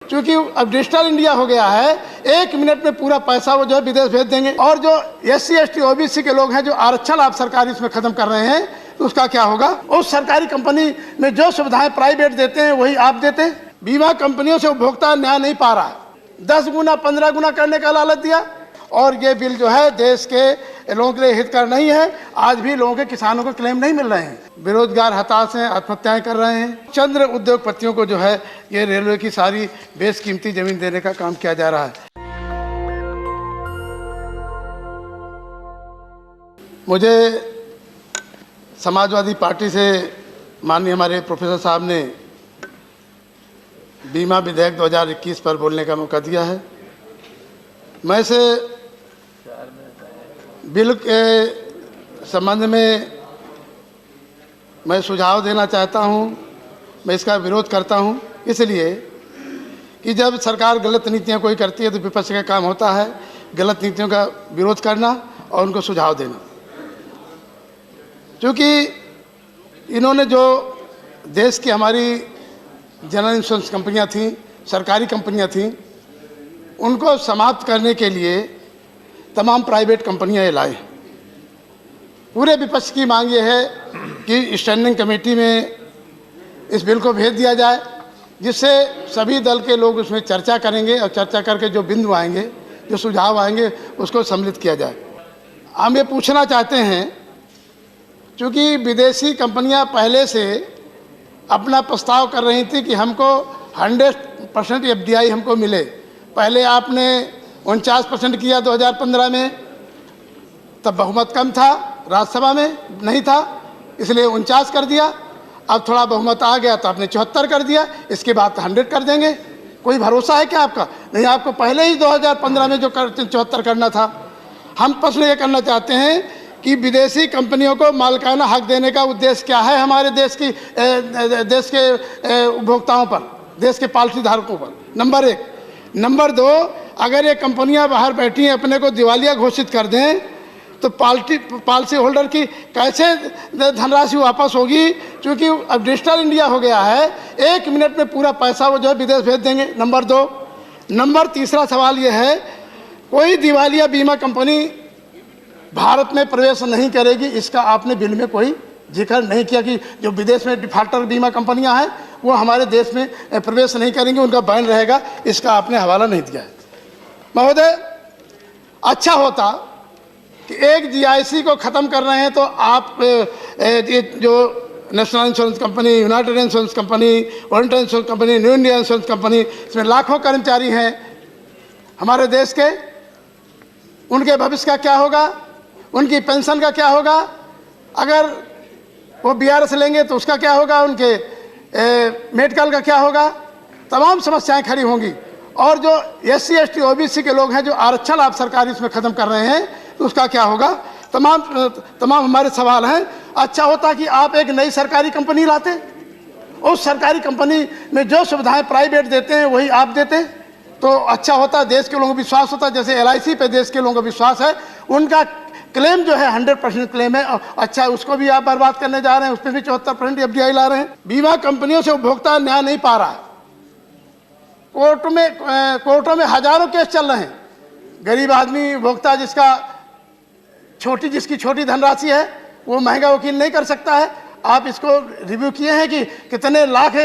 क्योंकि अब digital India हो गया है, 1 मिनट में पूरा पैसा वो जो है विदेश भेज देंगे। और जो SC ST OBC के लोग हैं, जो आरक्षण आप सरकारी इसमें खत्म कर रहे हैं, तो उसका क्या होगा? उस सरकारी कंपनी में जो सुविधाएं प्राइवेट देते हैं वही आप देते हैं। बीमा कंपनियों से उपभोक्ता न्याय नहीं पा रहा, 10 गुना 15 गुना करने का लालच दिया। और ये बिल जो है देश के लोगों के लिए हितकर नहीं है। आज भी लोगों के, किसानों को क्लेम नहीं मिल रहे हैं, बेरोजगार हताश हैं, आत्महत्याएं कर रहे हैं। चंद्र उद्योगपतियों को जो है ये रेलवे की सारी बेशकीमती जमीन देने का काम किया जा रहा है। मुझे समाजवादी पार्टी से माननीय हमारे प्रोफेसर साहब ने बीमा विधेयक 2021 पर बोलने का मौका दिया है। मैं से बिल के संबंध में मैं सुझाव देना चाहता हूं। मैं इसका विरोध करता हूं इसलिए कि जब सरकार गलत नीतियां कोई करती है तो विपक्ष का काम होता है गलत नीतियों का विरोध करना और उनको सुझाव देना। क्योंकि इन्होंने जो देश की हमारी जनरल इंश्योरेंस कंपनियां थीं, सरकारी कंपनियां थीं, उनको समाप्त करने के लिए तमाम प्राइवेट कंपनियां ये लाए। पूरे विपक्ष की मांग ये है कि स्टैंडिंग कमेटी में इस बिल को भेज दिया जाए, जिससे सभी दल के लोग उसमें चर्चा करेंगे और चर्चा करके जो बिंदु आएंगे, जो सुझाव आएंगे, उसको सम्मिलित किया जाए। हम ये पूछना चाहते हैं, क्योंकि विदेशी कंपनियां पहले से अपना प्रस्ताव कर रही थी कि हमको 100% FDI हमको मिले। पहले आपने 49% किया 2015 में, तब बहुमत कम था, राज्यसभा में नहीं था, इसलिए 49 कर दिया। अब थोड़ा बहुमत आ गया तो आपने 74 कर दिया, इसके बाद 100 कर देंगे। कोई भरोसा है क्या आपका? नहीं, आपको पहले ही 2015 में जो 74 करना था। हम प्रश्न ये करना चाहते हैं कि विदेशी कंपनियों को मालिकाना हक देने का उद्देश्य क्या है हमारे देश के उपभोक्ताओं पर, देश के पॉलिसी धारकों पर? नंबर 1। नंबर 2, अगर ये कंपनियां बाहर बैठी हैं, अपने को दिवालिया घोषित कर दें, तो पॉलिसी होल्डर की कैसे धनराशि वापस होगी? क्योंकि अब डिजिटल इंडिया हो गया है, 1 मिनट में पूरा पैसा वो जो है विदेश भेज देंगे। नंबर 2। नंबर तीसरा सवाल ये है, कोई दिवालिया बीमा कंपनी भारत में प्रवेश नहीं करेगी। इसका आपने बिल में कोई जिक्र नहीं किया कि जो विदेश में डिफॉल्टर बीमा कंपनियां हैं वो हमारे देश में प्रवेश नहीं करेंगी, उनका बैन रहेगा। इसका आपने हवाला नहीं दिया है। महोदय, अच्छा होता कि एक GIC को ख़त्म कर रहे हैं तो आप ये जो national insurance company, United insurance company, oriental insurance company, new India insurance company, इसमें लाखों कर्मचारी हैं हमारे देश के, उनके भविष्य का क्या होगा? उनकी पेंशन का क्या होगा? अगर वो BRS लेंगे तो उसका क्या होगा? उनके मेडिकल का क्या होगा? तमाम समस्याएं खड़ी होंगी। और जो SC ST OBC के लोग हैं, जो आरक्षण आप सरकारी इसमें ख़त्म कर रहे हैं, तो उसका क्या होगा? तमाम हमारे सवाल हैं। अच्छा होता कि आप एक नई सरकारी कंपनी लाते, उस सरकारी कंपनी में जो सुविधाएं प्राइवेट देते हैं वही आप देते, तो अच्छा होता, देश के लोगों को विश्वास होता। जैसे LIC पे देश के लोगों को विश्वास है, उनका क्लेम जो है 100% क्लेम है। अच्छा, उसको भी आप बर्बाद करने जा रहे हैं, उसमें भी 74% FDI ला रहे हैं। बीमा कंपनियों से उपभोक्ता न्याय नहीं पा रहा, कोर्टों में हजारों केस चल रहे हैं। गरीब आदमी उपभोक्ता जिसकी छोटी धनराशि है, वो महंगा वकील नहीं कर सकता है। आप इसको रिव्यू किए हैं कि कितने लाख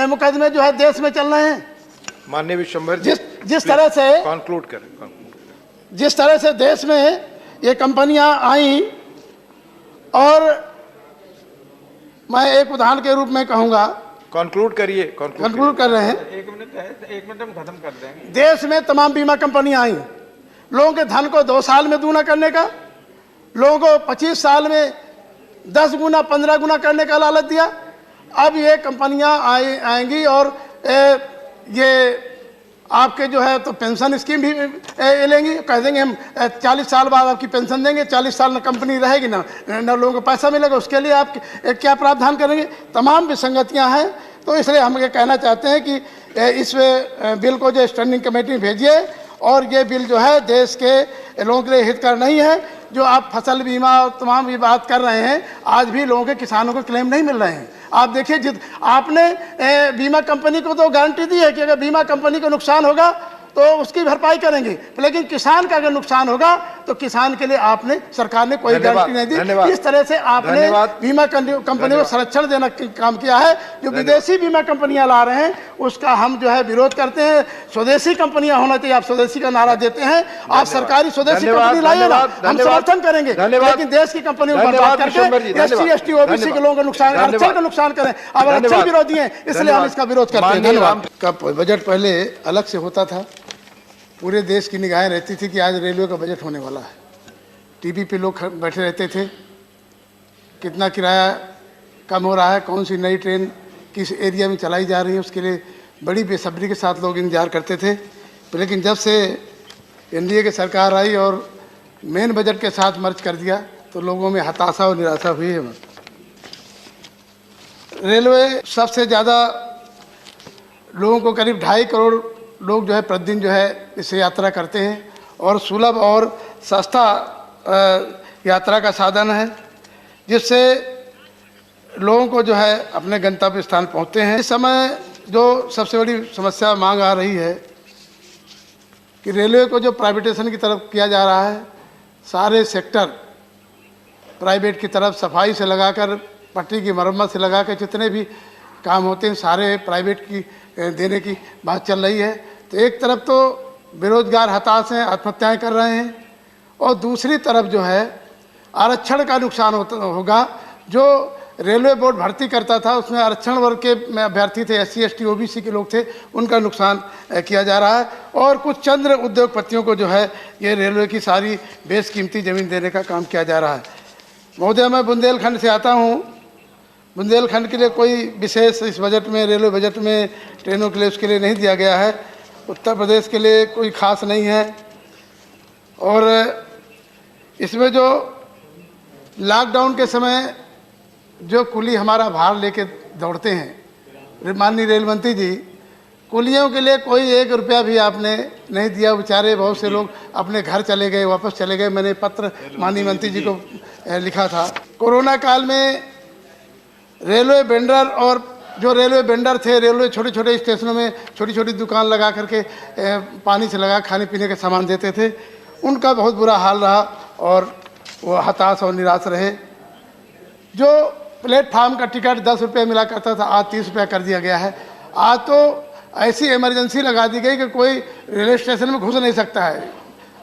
मुकदमे जो है देश में चल रहे हैं? माननीय विश्वम्भर जी, जिस तरह से कंक्लूड करें। जिस तरह से देश में ये कंपनियां आई, और मैं एक उदाहरण के रूप में कहूंगा। कंक्लूड करिए। कंक्लूड कर रहे हैं। 1 मिनट है, 1 मिनट हम खत्म कर देंगे। देश में तमाम बीमा कंपनियां आई, लोगों के धन को 2 साल में दूना करने का, लोगों को 25 साल में 10 गुना 15 गुना करने का लालच दिया। अब ये कंपनियां आएंगी और ये आपके जो है तो पेंशन स्कीम भी लेंगी, कह देंगे हम 40 साल बाद आपकी पेंशन देंगे। 40 साल में कंपनी रहेगी ना लोगों को पैसा मिलेगा, उसके लिए आप क्या प्रावधान करेंगे? तमाम विसंगतियां हैं। तो इसलिए हम ये कहना चाहते हैं कि इस बिल को जो स्टैंडिंग कमेटी में भेजिए, और ये बिल जो है देश के लोगों के लिए हितकर नहीं है। जो आप फसल बीमा और तमाम ये बात कर रहे हैं, आज भी लोगों के, किसानों को क्लेम नहीं मिल रहे हैं। आप देखिए आपने बीमा कंपनी को तो गारंटी दी है कि अगर बीमा कंपनी को नुकसान होगा तो उसकी भरपाई करेंगे, लेकिन किसान का अगर नुकसान होगा तो किसान के लिए आपने सरकार ने कोई गारंटी नहीं दी। इस तरह से आपने बीमा कंपनी को संरक्षण देना काम किया है। जो विदेशी बीमा कंपनियां ला रहे हैं उसका हम जो है विरोध करते हैं। स्वदेशी कंपनियां होना चाहिए, आप स्वदेशी का नारा देते हैं, आप सरकारी स्वदेशी कंपनी लाइए ना, हम समर्थन करेंगे, लेकिन देश की कंपनी को बर्बाद करके SC ST OBC के लोगों का नुकसान, आरक्षण का नुकसान करें। अब आरक्षण विरोधी हैं, इसलिए हम इसका विरोध करते हैं। धन्यवाद। का बजट पहले अलग से होता था, पूरे देश की निगाहें रहती थी कि आज रेलवे का बजट होने वाला है। टीवी पे लोग बैठे रहते थे, कितना किराया कम हो रहा है, कौन सी नई ट्रेन किस एरिया में चलाई जा रही है, उसके लिए बड़ी बेसब्री के साथ लोग इंतजार करते थे। लेकिन जब से NDA की सरकार आई और मेन बजट के साथ मर्ज कर दिया तो लोगों में हताशा और निराशा हुई है। रेलवे सबसे ज़्यादा लोगों को करीब 2.5 करोड़ लोग जो है प्रतिदिन जो है इसे यात्रा करते हैं और सुलभ और सस्ता यात्रा का साधन है, जिससे लोगों को जो है अपने गंतव्य स्थान पहुंचते हैं। इस समय जो सबसे बड़ी समस्या मांग आ रही है कि रेलवे को जो प्राइवेटाइजेशन की तरफ किया जा रहा है, सारे सेक्टर प्राइवेट की तरफ, सफाई से लगाकर पटरी की मरम्मत से लगाकर जितने भी काम होते हैं सारे प्राइवेट की देने की बात चल रही है। तो एक तरफ तो बेरोजगार हताश हैं, आत्महत्याएं कर रहे हैं, और दूसरी तरफ जो है आरक्षण का नुकसान होगा। जो रेलवे बोर्ड भर्ती करता था उसमें आरक्षण वर्ग के अभ्यर्थी थे, SC ST OBC के लोग थे, उनका नुकसान किया जा रहा है। और कुछ चंद उद्योगपतियों को जो है ये रेलवे की सारी बेशकीमती ज़मीन देने का काम किया जा रहा है। महोदय, मैं बुंदेलखंड से आता हूँ। बुंदेलखंड के लिए कोई विशेष इस बजट में, रेलवे बजट में ट्रेनों के लिए उसके लिए नहीं दिया गया है। उत्तर प्रदेश के लिए कोई खास नहीं है। और इसमें जो लॉकडाउन के समय जो कुली हमारा भार लेके दौड़ते हैं, माननीय रेल मंत्री जी, कुलियों के लिए कोई 1 रुपया भी आपने नहीं दिया। बेचारे बहुत से लोग अपने घर चले गए, वापस चले गए। मैंने पत्र माननीय मंत्री जी को लिखा था। कोरोना काल में रेलवे वेंडर और जो रेलवे वेंडर थे, रेलवे छोटे छोटे स्टेशनों में छोटी छोटी दुकान लगा करके पानी से लगा खाने पीने के सामान देते थे, उनका बहुत बुरा हाल रहा और वो हताश और निराश रहे। जो प्लेटफार्म का टिकट 10 रुपये मिला करता था, आज 30 रुपया कर दिया गया है। आज तो ऐसी इमरजेंसी लगा दी गई कि कोई रेलवे स्टेशन में घुस नहीं सकता है।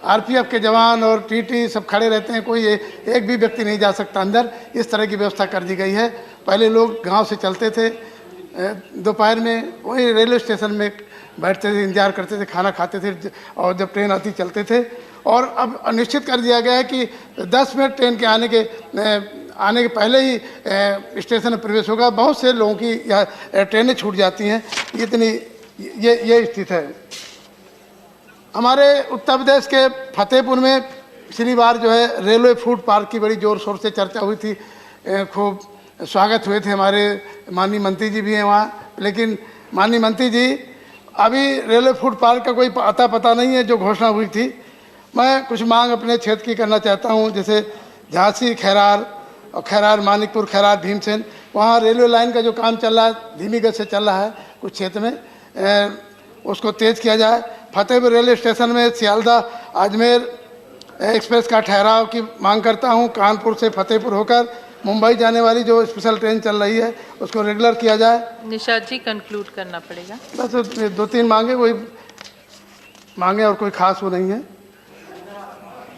RPF के जवान और TT सब खड़े रहते हैं, कोई एक भी व्यक्ति नहीं जा सकता अंदर। इस तरह की व्यवस्था कर दी गई है। पहले लोग गांव से चलते थे, दोपहर में वही रेलवे स्टेशन में बैठते थे, इंतजार करते थे, खाना खाते थे और जब ट्रेन आती चलते थे। और अब निश्चित कर दिया गया है कि 10 मिनट ट्रेन के आने के पहले ही स्टेशन में प्रवेश होगा। बहुत से लोगों की ट्रेनें छूट जाती हैं, इतनी ये स्थिति है। हमारे उत्तर प्रदेश के फतेहपुर में पिछली बार जो है रेलवे फूड पार्क की बड़ी जोर शोर से चर्चा हुई थी, खूब स्वागत हुए थे। हमारे माननीय मंत्री जी भी हैं वहाँ, लेकिन माननीय मंत्री जी अभी रेलवे फूड पार्क का कोई अता पता नहीं है जो घोषणा हुई थी। मैं कुछ मांग अपने क्षेत्र की करना चाहता हूँ, जैसे झांसी खैरार और खैरार मानिकपुर, खैरार भीमसेन, वहाँ रेलवे लाइन का जो काम चल रहा है धीमी गति से चल रहा है, कुछ क्षेत्र में उसको तेज़ किया जाए। फतेहपुर रेलवे स्टेशन में सियालदह अजमेर एक्सप्रेस का ठहराव की मांग करता हूँ। कानपुर से फतेहपुर होकर मुंबई जाने वाली जो स्पेशल ट्रेन चल रही है उसको रेगुलर किया जाए। निशाद जी कंक्लूड करना पड़ेगा। बस 2-3 मांगे, वही मांगे और कोई खास वो नहीं है।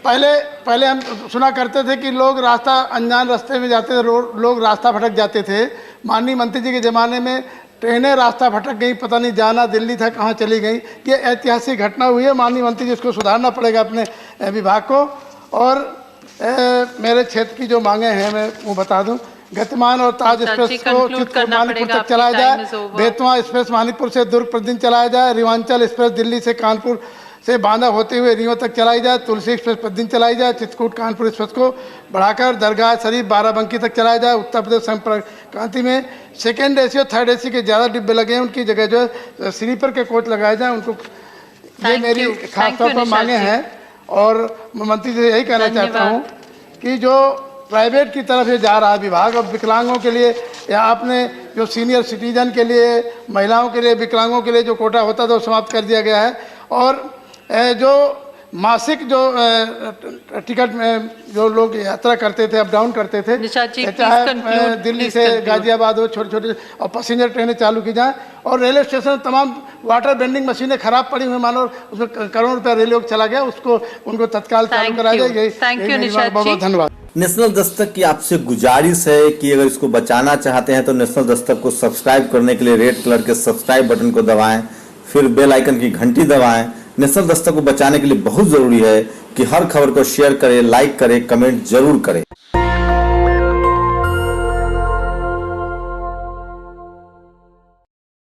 पहले हम सुना करते थे कि लोग रास्ता अनजान रास्ते में जाते थे, लोग रास्ता भटक जाते थे। माननीय मंत्री जी के ज़माने में ट्रेनें रास्ता भटक गई, पता नहीं जाना दिल्ली था कहाँ चली गई। ये ऐतिहासिक घटना हुई है। माननीय मंत्री जी इसको सुधारना पड़ेगा अपने विभाग को। और मेरे क्षेत्र की जो मांगे हैं मैं वो बता दूं। गतिमान और ताज एक्सप्रेस को चित्रकूट मानिकपुर तक चलाया जाए। बेतवा एक्सप्रेस मानिकपुर से दुर्ग प्रतिदिन चलाया जाए। रिवांचल एक्सप्रेस दिल्ली से कानपुर से बांदा होते हुए रीवा तक चलाई जाए। तुलसी एक्सप्रेस प्रतिदिन चलाई जाए। चित्रकूट कानपुर एक्सप्रेस को बढ़ाकर दरगाह शरीफ बाराबंकी तक चलाया जाए। उत्तर प्रदेश संपर्क क्रांति में सेकेंड AC और थर्ड AC के ज़्यादा डिब्बे लगे हैं, उनकी जगह जो है स्लीपर के कोच लगाए जाए उनको। ये मेरी खासतौर पर मांगे हैं। और मंत्री जी यही कहना चाहता हूँ कि जो प्राइवेट की तरफ से जा रहा है विभाग, और विकलांगों के लिए या आपने जो सीनियर सिटीजन के लिए, महिलाओं के लिए, विकलांगों के लिए जो कोटा होता था वो समाप्त कर दिया गया है। और जो मासिक जो टिकट में जो लोग यात्रा करते थे, अप डाउन करते थे, निशाद जी, चाहे please conclude, दिल्ली please से conclude. गाजियाबाद हो, छोटे छोटे और पैसेंजर ट्रेनें चालू की जाएं। और रेलवे स्टेशन तमाम वाटर बेंडिंग मशीनें खराब पड़ी हुई, मानो उसमें करोड़ों रुपया रेलवे को चला गया, उसको उनको तत्काल चालू Thank कराया you. जाए। Thank you, मेरी निशाद बहुत बहुत जी। धन्यवाद। नेशनल दस्तक की आपसे गुजारिश है कि अगर इसको बचाना चाहते हैं तो नेशनल दस्तक को सब्सक्राइब करने के लिए रेड कलर के सब्सक्राइब बटन को दबाएं, फिर बेल आइकन की घंटी दबाएं। नेशनल दस्तक को बचाने के लिए बहुत जरूरी है कि हर खबर को शेयर करें, लाइक करें, कमेंट जरूर करें।